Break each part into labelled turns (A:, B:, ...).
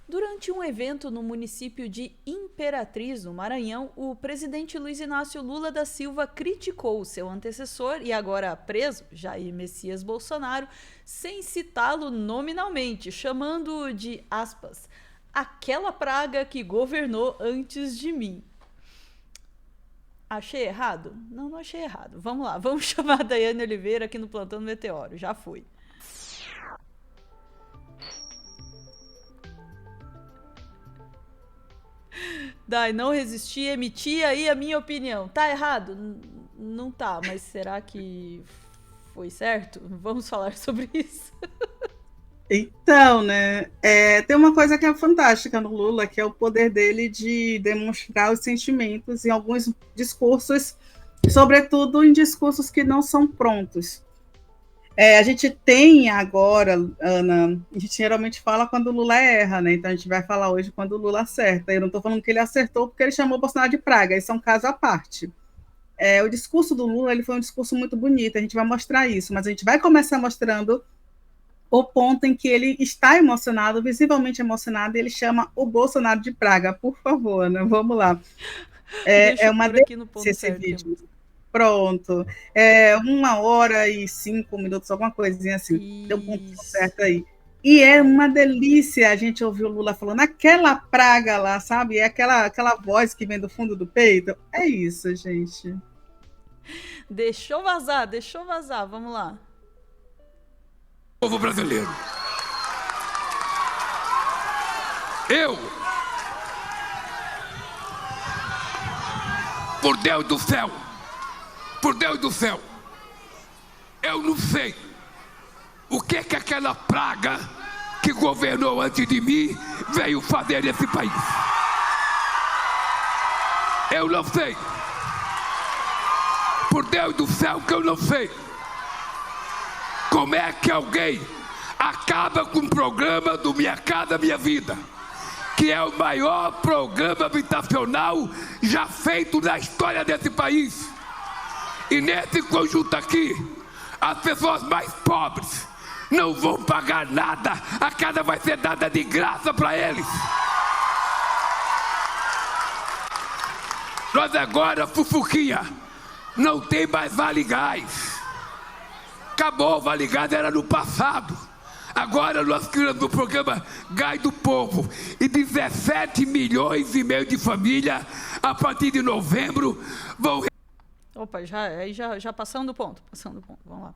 A: Durante um evento no município de Imperatriz, no Maranhão, o presidente Luiz Inácio Lula da Silva criticou seu antecessor e agora preso, Jair Messias Bolsonaro, sem citá-lo nominalmente, chamando-o de, aspas, aquela praga que governou antes de mim. Achei errado? Não, não achei errado. Vamos lá, vamos chamar a Daiane Oliveira aqui no Plantão do Meteoro. Já fui. Dai, não resisti, emiti aí a minha opinião. Tá errado? Não tá, mas será que foi certo? Vamos falar sobre isso.
B: Então, né, tem uma coisa que é fantástica no Lula, que é o poder dele de demonstrar os sentimentos em alguns discursos, sobretudo em discursos que não são prontos. A gente tem agora, Ana, a gente geralmente fala quando o Lula erra, né? Então a gente vai falar hoje quando o Lula acerta. Eu não estou falando que ele acertou porque ele chamou o Bolsonaro de praga, isso é um caso à parte. O discurso do Lula ele foi um discurso muito bonito, a gente vai mostrar isso, mas a gente vai começar mostrando o ponto em que ele está emocionado, visivelmente emocionado, e ele chama o Bolsonaro de praga. Por favor, Ana, vamos lá.
A: Deixa
B: É
A: eu
B: uma
A: pôr aqui no
B: delícia
A: ponto
B: esse
A: certo.
B: vídeo. Pronto. 1 hora e 5 minutos, alguma coisinha assim. Deu um ponto
A: Isso.
B: certo aí. E é
A: Vai.
B: uma delícia a gente ouvir o Lula falando aquela praga lá, sabe? É aquela voz que vem do fundo do peito. É isso, gente.
A: Deixou vazar, deixou vazar. Vamos lá.
C: Povo brasileiro. Eu, por Deus do céu, eu não sei o que aquela praga que governou antes de mim veio fazer nesse país. Eu não sei. Por Deus do céu que eu não sei. Como é que alguém acaba com o programa do Minha Casa Minha Vida, que é o maior programa habitacional já feito na história desse país. E nesse conjunto aqui, as pessoas mais pobres não vão pagar nada, a casa vai ser dada de graça para eles. Nós agora, Fufuquinha, não tem mais Vale Gás. Acabou, o Vale Gás era no passado. Agora nós criamos o programa Gás do Povo. E 17 milhões e meio de famílias, a partir de novembro, vão...
A: Opa, já passando do ponto. Vamos lá.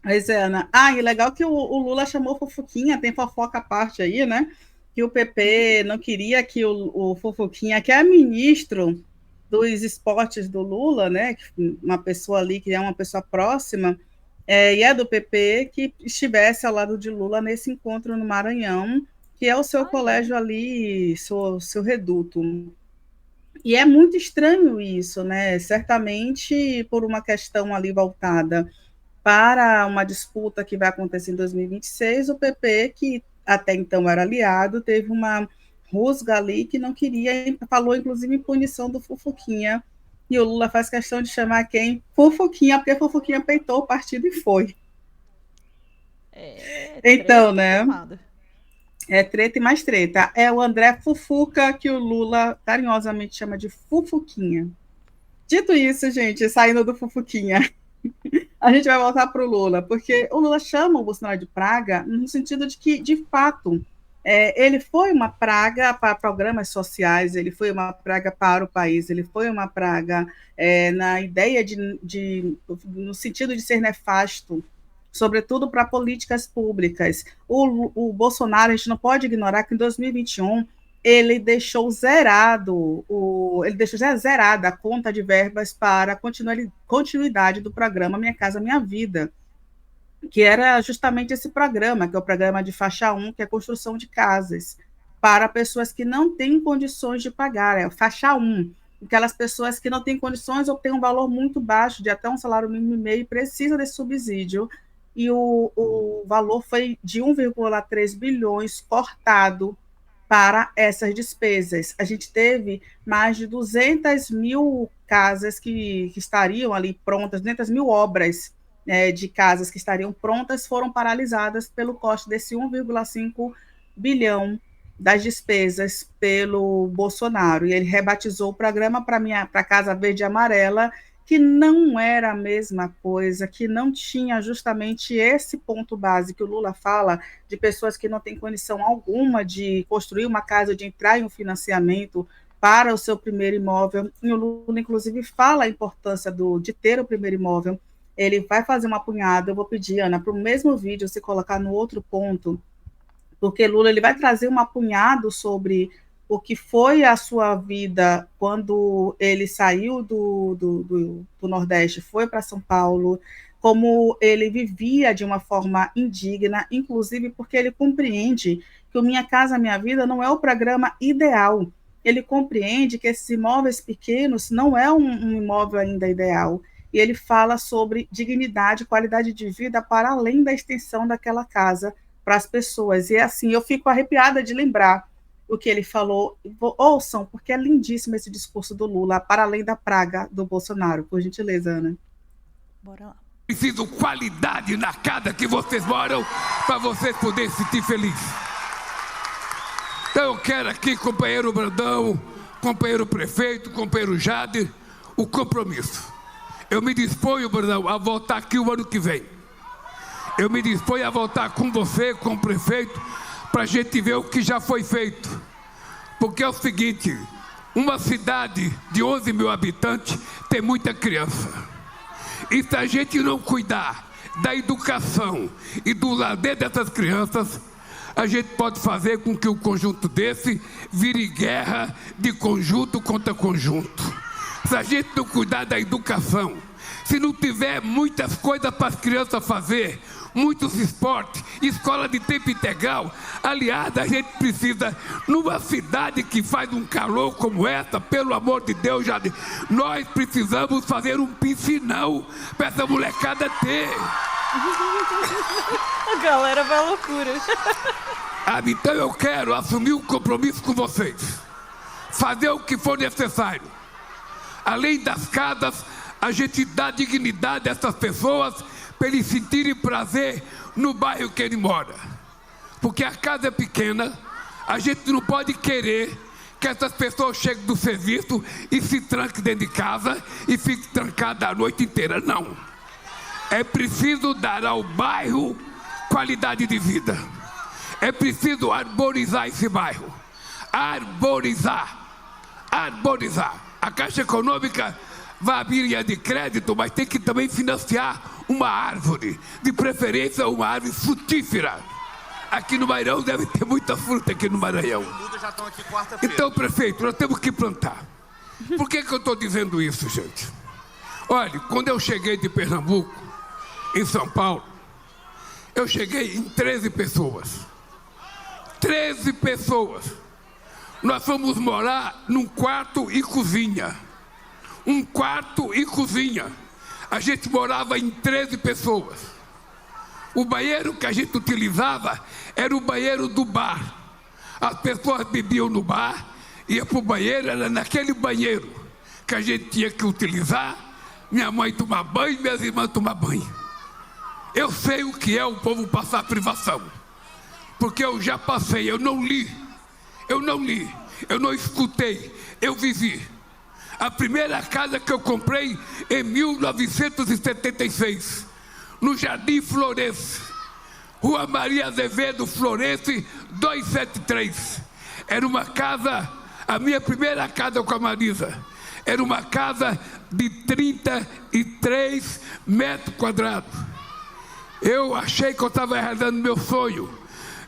B: Pois é, Ana. E legal que o Lula chamou Fofoquinha, tem fofoca à parte aí, né? Que o PP não queria que o Fofoquinha, que é ministro dos esportes do Lula, né? Uma pessoa ali que é uma pessoa próxima, e é do PP, que estivesse ao lado de Lula nesse encontro no Maranhão, que é o seu colégio ali, seu reduto. E é muito estranho isso, né? Certamente por uma questão ali voltada para uma disputa que vai acontecer em 2026, o PP, que até então era aliado, teve uma rusga ali que não queria, falou inclusive em punição do Fufuquinha, e o Lula faz questão de chamar quem? Fufuquinha, porque Fufuquinha peitou o partido e foi. Então,
A: Treta
B: né?
A: formada.
B: É treta e mais treta. É o André Fufuca, que o Lula carinhosamente chama de Fufuquinha. Dito isso, gente, saindo do Fufuquinha, a gente vai voltar para o Lula, porque o Lula chama o Bolsonaro de praga no sentido de que, de fato, ele foi uma praga para programas sociais, ele foi uma praga para o país, ele foi uma praga na ideia no sentido de ser nefasto, sobretudo para políticas públicas. O Bolsonaro, a gente não pode ignorar que em 2021 ele deixou zerada a conta de verbas para a continuidade do programa Minha Casa Minha Vida, que era justamente esse programa, que é o programa de faixa 1, que é a construção de casas para pessoas que não têm condições de pagar, é a faixa 1, aquelas pessoas que não têm condições ou têm um valor muito baixo, de até um salário mínimo e meio, e precisa desse subsídio, e o valor foi de 1,3 bilhões cortado para essas despesas. A gente teve mais de 200 mil casas que estariam ali prontas, 200 mil obras de casas que estariam prontas foram paralisadas pelo corte desse 1,5 bilhão das despesas pelo Bolsonaro. E ele rebatizou o programa para a Casa Verde e Amarela, que não era a mesma coisa, que não tinha justamente esse ponto base que o Lula fala, de pessoas que não têm condição alguma de construir uma casa, de entrar em um financiamento para o seu primeiro imóvel. E o Lula, inclusive, fala a importância de ter o primeiro imóvel. Ele vai fazer uma punhada, eu vou pedir, Ana, para o mesmo vídeo se colocar no outro ponto, porque Lula ele vai trazer um apunhado sobre o que foi a sua vida quando ele saiu do Nordeste, foi para São Paulo, como ele vivia de uma forma indigna, inclusive porque ele compreende que o Minha Casa Minha Vida não é o programa ideal. Ele compreende que esses imóveis pequenos não é um imóvel ainda ideal. E ele fala sobre dignidade, qualidade de vida para além da extensão daquela casa para as pessoas. E assim, eu fico arrepiada de lembrar o que ele falou. Ouçam, porque é lindíssimo esse discurso do Lula, para além da praga do Bolsonaro. Por gentileza, Ana.
A: Bora lá.
C: Preciso qualidade na casa que vocês moram para vocês poderem se sentir felizes. Então eu quero aqui, companheiro Brandão, companheiro prefeito, companheiro Jader, o compromisso. Eu me disponho, Brandão, a voltar aqui o ano que vem. Eu me disponho a voltar com você, com o prefeito, para a gente ver o que já foi feito. Porque é o seguinte, uma cidade de 11 mil habitantes tem muita criança. E se a gente não cuidar da educação e do lazer dessas crianças, a gente pode fazer com que o conjunto desse vire guerra de conjunto contra conjunto. Se a gente não cuidar da educação, se não tiver muitas coisas para as crianças fazer, muitos esportes, escola de tempo integral, aliás, a gente precisa, numa cidade que faz um calor como essa, pelo amor de Deus, Jader, nós precisamos fazer um piscinão para essa molecada ter.
A: A galera vai à loucura.
C: Então eu quero assumir um compromisso com vocês, fazer o que for necessário. Além das casas, a gente dá dignidade a essas pessoas para eles sentirem prazer no bairro que ele mora. Porque a casa é pequena, a gente não pode querer que essas pessoas cheguem do serviço e se tranquem dentro de casa e fiquem trancadas a noite inteira. Não. É preciso dar ao bairro qualidade de vida. É preciso arborizar esse bairro. Arborizar. A Caixa Econômica vai abrir linha de crédito, mas tem que também financiar uma árvore, de preferência uma árvore frutífera. Aqui no Maranhão deve ter muita fruta aqui no Maranhão. Então, prefeito, nós temos que plantar. Por que eu estou dizendo isso, gente? Olha, quando eu cheguei de Pernambuco, em São Paulo, eu cheguei em 13 pessoas. 13 pessoas. Nós fomos morar num quarto e cozinha. Um quarto e cozinha. A gente morava em 13 pessoas. O banheiro que a gente utilizava era o banheiro do bar. As pessoas bebiam no bar, iam para o banheiro, era naquele banheiro que a gente tinha que utilizar. Minha mãe tomar banho, minhas irmãs tomar banho. Eu sei o que é o povo passar privação. Porque eu já passei, eu não li, eu não escutei, eu vivi. A primeira casa que eu comprei em 1976, no Jardim Florense, Rua Maria Azevedo Florense, 273. Era uma casa, a minha primeira casa com a Marisa, era uma casa de 33 metros quadrados. Eu achei que eu estava realizando meu sonho.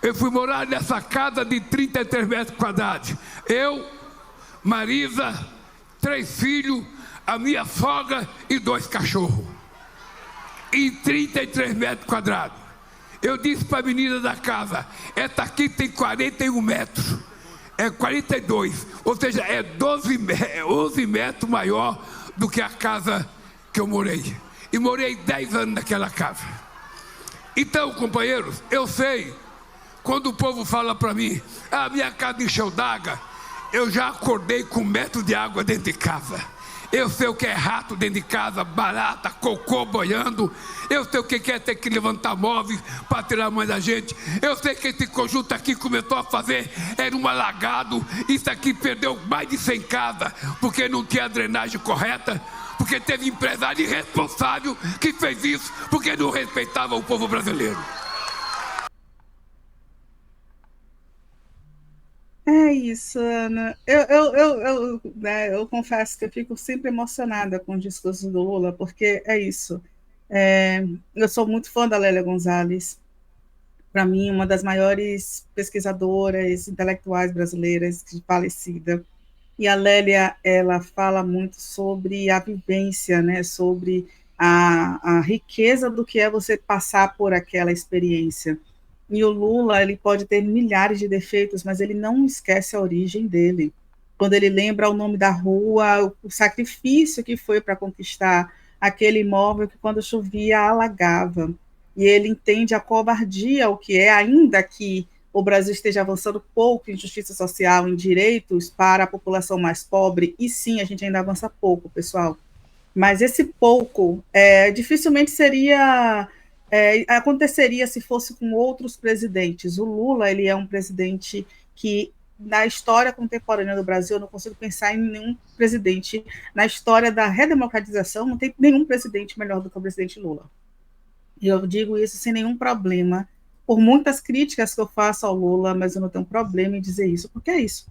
C: Eu fui morar nessa casa de 33 metros quadrados. Eu, Marisa, 3 filhos, a minha sogra e 2 cachorros. Em 33 metros quadrados. Eu disse para a menina da casa, essa aqui tem 41 metros. É 42, ou seja, é 11 metros maior do que a casa que eu morei. E morei 10 anos naquela casa. Então, companheiros, eu sei, quando o povo fala para mim, minha casa encheu d'água, eu já acordei com 1 metro de água dentro de casa. Eu sei o que é rato dentro de casa, barata, cocô boiando. Eu sei o que é ter que levantar móveis para tirar a mãe da gente. Eu sei que esse conjunto aqui começou a fazer, era um alagado. Isso aqui perdeu mais de 100 casas, porque não tinha a drenagem correta. Porque teve empresário irresponsável que fez isso, porque não respeitava o povo brasileiro.
B: É isso, Ana. Eu confesso que eu fico sempre emocionada com o discurso do Lula, porque é isso. Eu sou muito fã da Lélia Gonzalez, para mim, uma das maiores pesquisadoras intelectuais brasileiras falecida. E a Lélia, ela fala muito sobre a vivência, né, sobre a riqueza do que é você passar por aquela experiência. E o Lula, ele pode ter milhares de defeitos, mas ele não esquece a origem dele. Quando ele lembra o nome da rua, o sacrifício que foi para conquistar aquele imóvel que, quando chovia, alagava. E ele entende a covardia, o que é, ainda que o Brasil esteja avançando pouco em justiça social, em direitos para a população mais pobre, e sim, a gente ainda avança pouco, pessoal. Mas esse pouco dificilmente aconteceria se fosse com outros presidentes. O Lula, ele é um presidente que, na história contemporânea do Brasil, eu não consigo pensar em nenhum presidente. Na história da redemocratização, não tem nenhum presidente melhor do que o presidente Lula. E eu digo isso sem nenhum problema, por muitas críticas que eu faço ao Lula, mas eu não tenho problema em dizer isso, porque é isso.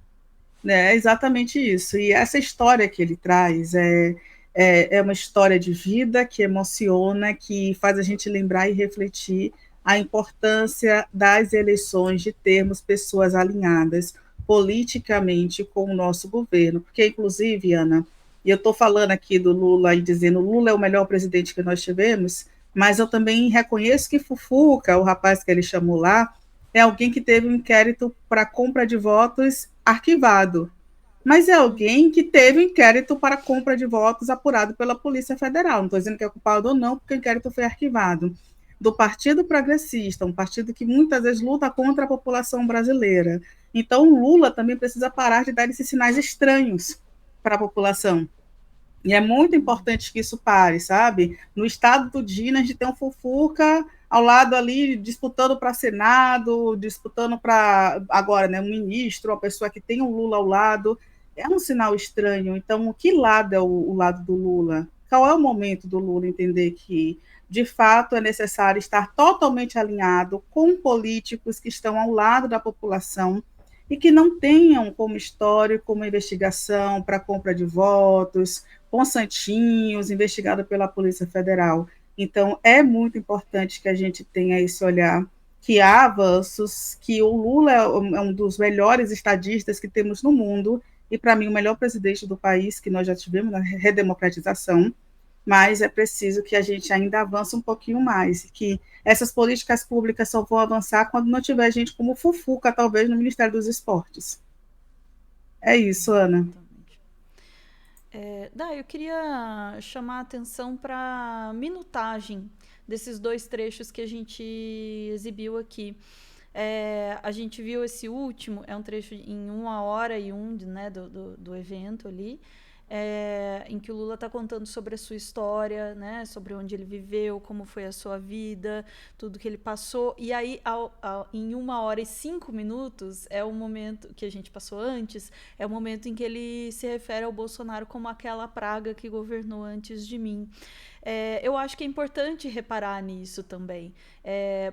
B: É exatamente isso. E essa história que ele traz é uma história de vida que emociona, que faz a gente lembrar e refletir a importância das eleições, de termos pessoas alinhadas politicamente com o nosso governo. Porque, inclusive, Ana, e eu estou falando aqui do Lula e dizendo que o Lula é o melhor presidente que nós tivemos, mas eu também reconheço que Fufuca, o rapaz que ele chamou lá, é alguém que teve um inquérito para compra de votos arquivado, mas é alguém que teve um inquérito para compra de votos apurado pela Polícia Federal. Não estou dizendo que é culpado ou não, porque o inquérito foi arquivado. Do Partido Progressista, um partido que muitas vezes luta contra a população brasileira. Então, o Lula também precisa parar de dar esses sinais estranhos para a população. E é muito importante que isso pare, sabe? No estado do Dina, a gente tem um Fufuca ao lado ali, disputando para Senado, disputando para, agora, né, um ministro, uma pessoa que tem o Lula ao lado. É um sinal estranho. Então, que lado é o lado do Lula? Qual é o momento do Lula entender que, de fato, é necessário estar totalmente alinhado com políticos que estão ao lado da população e que não tenham como histórico uma investigação para compra de votos, com santinhos, investigado pela Polícia Federal. Então, é muito importante que a gente tenha esse olhar, que há avanços, que o Lula é um dos melhores estadistas que temos no mundo, e, para mim, o melhor presidente do país que nós já tivemos na redemocratização, mas é preciso que a gente ainda avance um pouquinho mais, que essas políticas públicas só vão avançar quando não tiver gente como Fufuca, talvez, no Ministério dos Esportes. É isso, Ana.
A: Eu queria chamar a atenção para a minutagem desses dois trechos que a gente exibiu aqui. A gente viu esse último, é um trecho em 1h01, né, do evento ali, em que o Lula está contando sobre a sua história, né, sobre onde ele viveu, como foi a sua vida, tudo que ele passou. E aí, em 1h05, é o momento que a gente passou antes, é o momento em que ele se refere ao Bolsonaro como aquela praga que governou antes de mim. Eu acho que é importante reparar nisso também,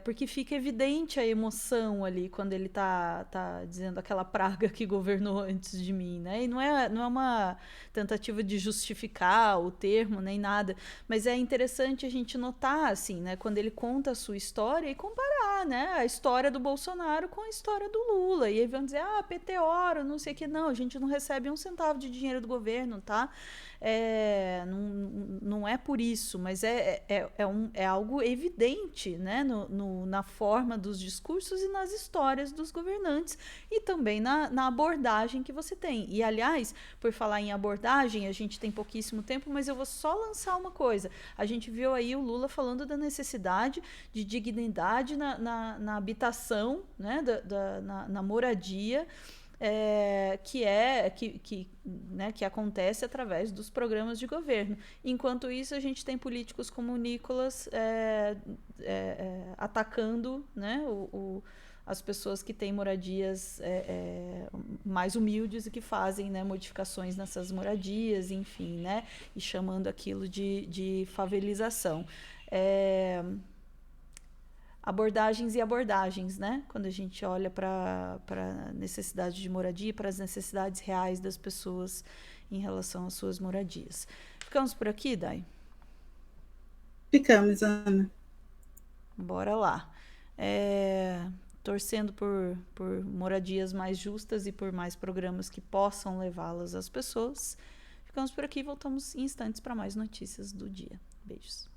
A: porque fica evidente a emoção ali quando ele tá dizendo aquela praga que governou antes de mim, né? E não é uma tentativa de justificar o termo nem nada, mas é interessante a gente notar, assim, né, quando ele conta a sua história e comparar, né, a história do Bolsonaro com a história do Lula. E aí vão dizer, PT ora, não sei o que. Não, a gente não recebe um centavo de dinheiro do governo, tá? Não é por isso, mas é algo evidente, né, na forma dos discursos e nas histórias dos governantes, e também na abordagem que você tem. E, aliás, por falar em abordagem, a gente tem pouquíssimo tempo, mas eu vou só lançar uma coisa. A gente viu aí o Lula falando da necessidade de dignidade na habitação, né, na moradia, que acontece através dos programas de governo. Enquanto isso, a gente tem políticos como o Nicolas atacando, né, as pessoas que têm moradias mais humildes e que fazem, né, modificações nessas moradias, enfim, né, e chamando aquilo de favelização. Abordagens e abordagens, né? Quando a gente olha para a necessidade de moradia, para as necessidades reais das pessoas em relação às suas moradias. Ficamos por aqui, Dai?
B: Ficamos, Ana.
A: Bora lá. Torcendo por moradias mais justas e por mais programas que possam levá-las às pessoas. Ficamos por aqui e voltamos em instantes para mais notícias do dia. Beijos.